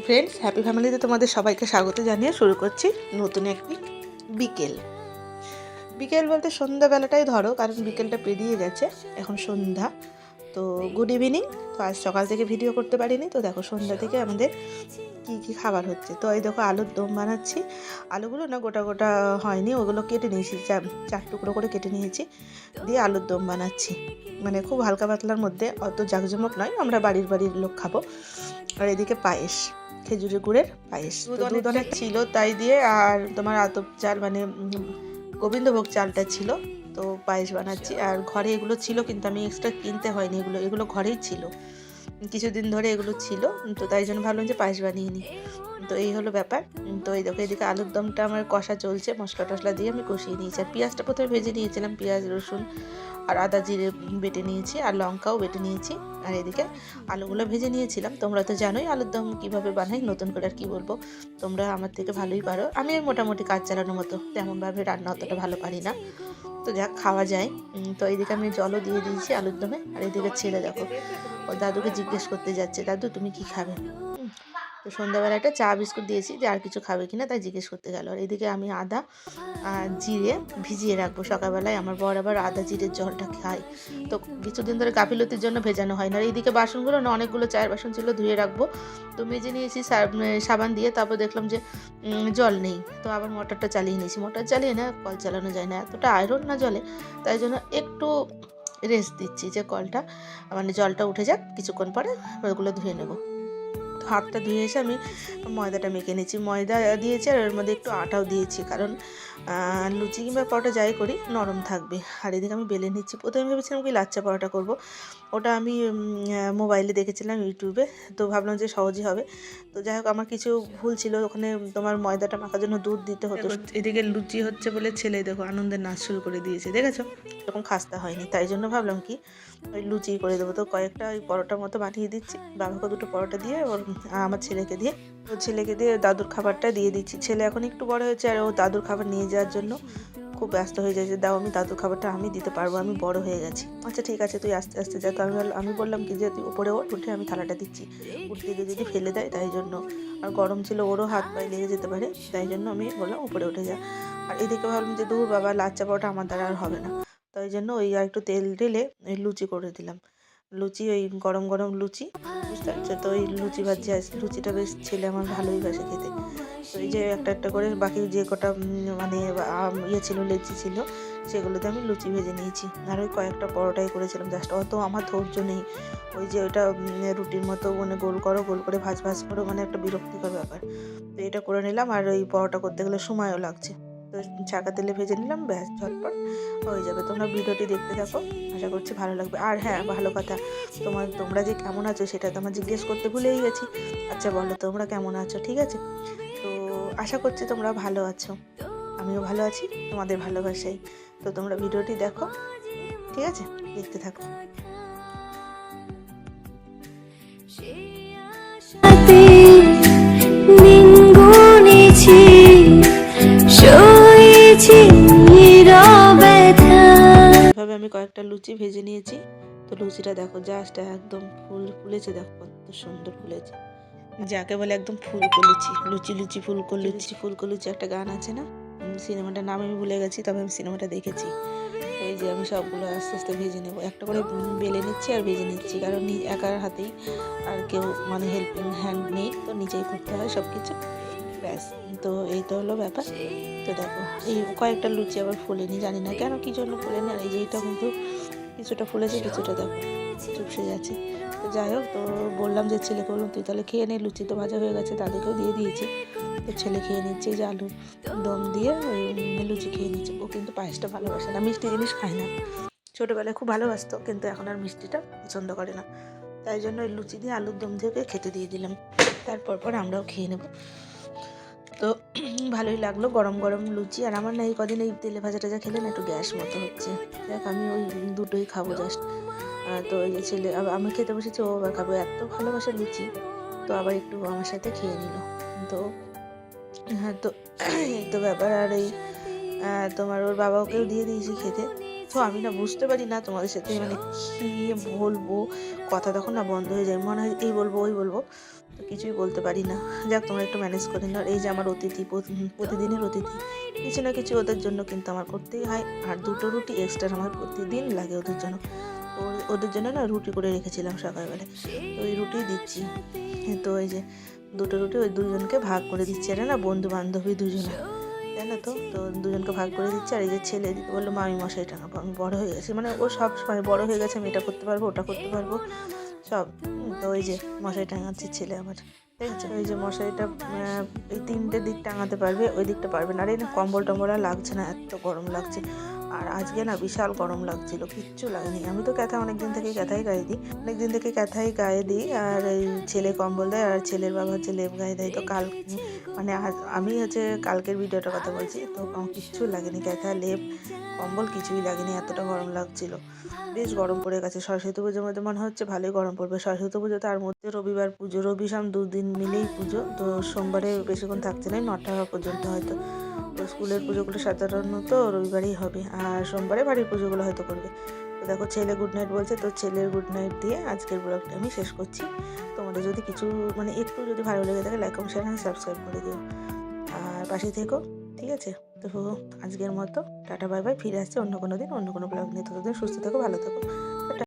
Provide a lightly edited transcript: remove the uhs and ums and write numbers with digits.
Friends, happy ফ্যামিলিতে তোমাদের সবাইকে স্বাগত জানিয়ে শুরু করছি নতুন একটি বিকেল। বিকেল বলতে সন্ধ্যাবেলাটাই ধরো, কারণ বিকেলটা পেরিয়ে গেছে, এখন সন্ধ্যা। তো গুড ইভিনিং। তো আজ সকাল থেকে ভিডিও করতে পারিনি, তো দেখো সন্ধ্যা থেকে আমাদের কি কি খাবার হচ্ছে। তো এই দেখো আলুর দম বানাচ্ছি। আলুগুলো না গোটা গোটা হয়নি, ওগুলো কেটে নিয়েছি, চার টুকরো করে কেটে নিয়েছি, দিয়ে আলুর দম বানাচ্ছি। মানে খুব হালকা পাতলার মধ্যে, অত জাঁকজমক নয়, আমরা বাড়ির লোক খাবো। আর এদিকে পায়েস, খেজুরের গুড়ের পায়েস। দুধ অনেক ছিল তাই দিয়ে, আর তোমার আতপ চাল মানে গোবিন্দভোগ চালটা ছিল, তো পায়েস বানাচ্ছি। আর ঘরে এগুলো ছিল, কিন্তু আমি এক্সট্রা কিনতে হয়নি, এগুলো ঘরেই ছিল, কিছুদিন ধরে এগুলো ছিল, তো তাই জন্য ভাবলাম যে পায়েস বানিয়ে নিই। তো এই হলো ব্যাপার। তো এই দেখো এদিকে আলুর দমটা আমার কষা চলছে, মশলা টশলা দিয়ে আমি কষিয়ে নিয়েছি। আর পেঁয়াজটা প্রথমে ভেজে নিয়েছিলাম, পেঁয়াজ রসুন আর আদা জিরে বেটে নিয়েছি, আর লঙ্কাও বেটে নিয়েছি। আর এদিকে আলুগুলো ভেজে নিয়েছিলাম। তোমরা তো জানোই আলুর দম কীভাবে বানাই, নতুন করে আর কি বলবো, তোমরা আমার থেকে ভালোই পারো। আমি মোটামুটি কাজ চালানোর মতো, তেমনভাবে রান্না অতটা ভালো পারি না, তো যাক খাওয়া যায়। তো এইদিকে আমি জলও দিয়ে দিয়েছি আলুর দমে। আর এদিকে ছেলে দেখো ও দাদুকে জিজ্ঞেস করতে যাচ্ছে, দাদু তুমি কি খাবে। তো সন্ধ্যাবেলাটা চা বিস্কুট দিয়েছি, যে আর কিছু খাবে কিনা তাই জিজ্ঞেস করতে গেল। আর এদিকে আমি আদা আর জিরে ভিজিয়ে রাখবো সকালবেলায়, আমার বর আবার আদা জিরের জলটা খায়, তো কিছুদিন ধরে গাফিলতির জন্য ভেজানো হয় না। আর এইদিকে বাসনগুলো না অনেকগুলো চায়ের বাসন ছিল, ধুয়ে রাখবো, তো মেজে নিয়েছি সাবান দিয়ে। তারপর দেখলাম যে জল নেই, তো আবার মোটরটা চালিয়ে নিয়েছি। মোটর চালিয়ে না কল চালানো যায় না, এতটা আয়রন না জলে, তাই জন্য একটু রেস্ট দিচ্ছি, যে কলটা মানে জলটা উঠে যাক, কিছুক্ষণ পরে ওগুলো ধুয়ে নেবো। হাতটা ধুয়ে এসে আমি ময়দাটা মেখে নিয়েছি, ময়দা দিয়েছি আর ওর মধ্যে একটু আটাও দিয়েছি, কারণ লুচি কিংবা পরোটা যাই করি নরম থাকবে। আর এদিকে আমি বেলে নিচ্ছি। প্রথমে ভেবেছিলাম কি লাচ্চা পরোটা করব, ওটা আমি মোবাইলে দেখেছিলাম, ইউটিউবে, তো ভাবলাম যে সহজই হবে। তো যাই হোক আমার কিছু ভুল ছিল, ওখানে তোমার ময়দাটা মাখার জন্য দুধ দিতে হতো। এদিকে লুচি হচ্ছে বলে ছেলে দেখো আনন্দের নাচ শুরু করে দিয়েছে, দেখেছো, এরকম খাস্তা হয়নি, তাই জন্য ভাবলাম কি ওই লুচি করে দেবো। তো কয়েকটা ওই পরোটার মতো বানিয়ে দিচ্ছি, বাবাকে দুটো পরোটা দিয়ে ওর আমার ছেলেকে দিয়ে দাদুর খাবারটা দিয়ে দিচ্ছি। ছেলে এখন একটু বড় হয়েছে, আর ও দাদুর খাবার নিয়ে যাওয়ার জন্য খুব ব্যস্ত হয়ে যায়, যে দাও আমি দাদুর খাবারটা আমি দিতে পারবো, আমি বড় হয়ে গেছি। আচ্ছা ঠিক আছে, তুই আস্তে আস্তে যা। তো আমি বললাম কি যে তুই উপরে উঠে আমি থালাটা দিচ্ছি, উঠতে গিয়ে যদি ফেলে দেয়, তাই জন্য। আর গরম ছিল, ওরও হাত পায়ে লেগে যেতে পারে, তাই জন্য আমি বললাম উপরে উঠে যা। আর এদিকে ভাবলাম যে দূর বাবা, লাচ্চা পরোটা আমার দ্বারা আর হবে না, তাই জন্য ওই আর একটু তেল ঢেলে ওই লুচি করে দিলাম। লুচি ওই গরম গরম লুচি, বুঝতে পারছো তো, ওই লুচি ভাজি লুচিটা বেশ ছেলে আমার ভালোই বাসে খেতে। তো এই যে একটা একটা করে বাকি যে কটা মানে ইয়ে ছিল, লেচি ছিল, সেগুলোতে আমি লুচি ভেজে নিয়েছি। আর ওই কয়েকটা পরোটাই করেছিলাম, জাস্ট অত আমার ধৈর্য নেই। ওই যে ওইটা রুটির মতো মানে গোল করে ভাজ করো, মানে একটা বিরক্তিকর ব্যাপার। তো এটা করে নিলাম, আর ওই পরোটা করতে গেলে সময়ও লাগছে, তো ছাঁকা তেলে ভেজে নিলাম, ব্যাস ঝটপট হয়ে যাবে। তোমরা ভিডিওটি দেখতে থাকো, আশা করছি ভালো লাগবে। আর হ্যাঁ, ভালো কথা, তোমরা যে কেমন আছো সেটা তো আমার জিজ্ঞেস করতে ভুলেই গেছি। আচ্ছা বলো তোমরা কেমন আছো, ঠিক আছে? তো আশা করছি তোমরা ভালো আছো, আমিও ভালো আছি তোমাদের ভালোবাসাই। তো তোমরা ভিডিওটি দেখো, ঠিক আছে, দেখতে থাকো। এভাবে আমি কয়েকটা লুচি ভেজে নিয়েছি। তো লুচিটা দেখো জাস্ট একদম ফুলেছে, দেখো কত সুন্দর ফুলেছে, যাকে বলে একদম ফুলকো লুচি। লুচি লুচি ফুলকো লুচি একটা গান আছে না, সিনেমাটার নাম আমি ভুলে গেছি, তবে আমি সিনেমাটা দেখেছি। তো এই যে আমি সবগুলো আস্তে আস্তে ভেজে নেবো, একটা করে বেলে নিচ্ছি আর ভেজে নিচ্ছি, কারণ একার হাতেই, আর কেউ মানে হেল্পিং হ্যান্ড নেই, তো নিজেই করতে হয় সব কিছু, ব্যাস। তো এই তো হলো ব্যাপার। তো দেখো এই কয়েকটা লুচি আবার ফুলেনি, জানি না কেন, কি জন্য ফুলেনি। আর এই যে এইটা কিন্তু কিছুটা ফুলেছে, কিছুটা দেখো চুপসে যাচ্ছে। তো যাই হোক, তো বললাম যে ছেলেকে বললাম তুই তাহলে খেয়ে নে, লুচি তো ভাজা হয়ে গেছে, দাদুকেও দিয়ে দিয়েছি। তো ছেলে খেয়ে নিচ্ছে, যে আলু দম দিয়ে ওই লুচি খেয়ে নিচ্ছে। ও কিন্তু পায়েসটা ভালোবাসে না, মিষ্টি জিনিস খায় না, ছোটোবেলায় খুব ভালোবাসতো, কিন্তু এখন আর মিষ্টিটা পছন্দ করে না, তাই জন্য ওই লুচি দিয়ে আলুর দম দিয়ে খেতে দিয়ে দিলাম। তারপর আমরাও খেয়ে নেব। তো ভালোই লাগলো গরম গরম লুচি। আর আমার না এই কদিন এই তেলে ভাজা টাজা খেলে না একটু গ্যাস মতো হচ্ছে, দেখ আমি ওই দুটোই খাবো জাস্ট। তো এই যে ছেলে আমি খেতে বসেছি, ও আবার খাবো, এত ভালোবাসে লুচি, তো আবার একটু আমার সাথে খেয়ে নিল। তো হ্যাঁ, তো এই তো ব্যাপার। আর এই তোমার ওর বাবাকেও দিয়ে দিয়েছি খেতে। তো আমি না বুঝতে পারি না তোমাদের সাথে মানে কী বলবো, কথা তখন না বন্ধ হয়ে যায়, মনে হয় এই বলবো ওই বলবো। তো কিছুই বলতে পারি না। যাক, তোমরা একটু ম্যানেজ করে নাও। এই যে আমার অতিথি, প্রতিদিনের অতিথি, কিছু না কিছু ওদের জন্য কিন্তু আমার করতেই হয়। আর 2টো রুটি এক্সট্রা আমার প্রতিদিন লাগে ওদের জন্য। তো ওদের জন্য না রুটি করে রেখেছিলাম সকালবেলায়, তো ওই রুটিই দিচ্ছি। তো এই যে 2টো রুটি ওই দুজনকে ভাগ করে দিচ্ছি। এটা না বন্ধু বান্ধবী দুজনে, জানো তো। তো দুজনকে ভাগ করে দিচ্ছি। আর এই যে ছেলে দিতে বললো, মা আমি মশারি টাঙাবো, আমি বড় হয়ে গেছি, মানে ও সব সময় বড় হয়ে গেছে, আমি এটা করতে পারবো, ওটা করতে পারবো সব। তো ওই যে মশারি টাঙাচ্ছে ছেলে আমার, দেখছো। ওই যে মশারিটা এই 3টে দিক টাঙাতে পারবে, ওই দিকটা পারবে না। আর এই না কম্বল টম্বল আর লাগছে না, এত গরম লাগছে। আর আজকে না বিশাল গরম লাগছিল, কিচ্ছু লাগেনি। আমি তো ক্যাথা অনেকদিন থেকে ক্যাথাই গায়ে দিই, অনেকদিন থেকে ক্যাথাই গায়ে দিই। আর এই ছেলে কম্বল দেয়, আর ছেলের বাবা হচ্ছে লেপ গায়ে দেয়। তো কাল মানে আমি হচ্ছে কালকের ভিডিওটার কথা বলছি, তো কিচ্ছু লাগেনি, ক্যাথা লেপ কম্বল কিছুই লাগেনি, এতটা গরম লাগছিল। বেশ গরম পড়ে গেছে। সরস্বতী পুজোর মধ্যে মনে হচ্ছে ভালোই গরম পড়বে। সরস্বতী পুজো তার মধ্যে রবিবার পুজো, রবি শাম 2 দিন মিলেই পুজো। তো সোমবারে বেশিক্ষণ থাকছে না, 9টা পর্যন্ত হয়তো। তো স্কুলের পুজোগুলো সাধারণত রবিবারেই হবে, আর সোমবারে বাড়ির পুজোগুলো হয়তো করবে। তো দেখো ছেলে গুড নাইট বলছে, তো ছেলের গুড নাইট দিয়ে আজকের ব্লগটা আমি শেষ করছি। তোমাদের যদি কিছু মানে একটু যদি ভালো লেগে থাকে, like comment share and subscribe করে দিও, আর পাশে থেকো, ঠিক আছে। তো আজকের মতো টাটা বাই বাই। ফিরে আসছে অন্য কোনো দিন অন্য কোনো ব্লগ নিয়ে। ততদিন সুস্থ থেকো, ভালো থেকো।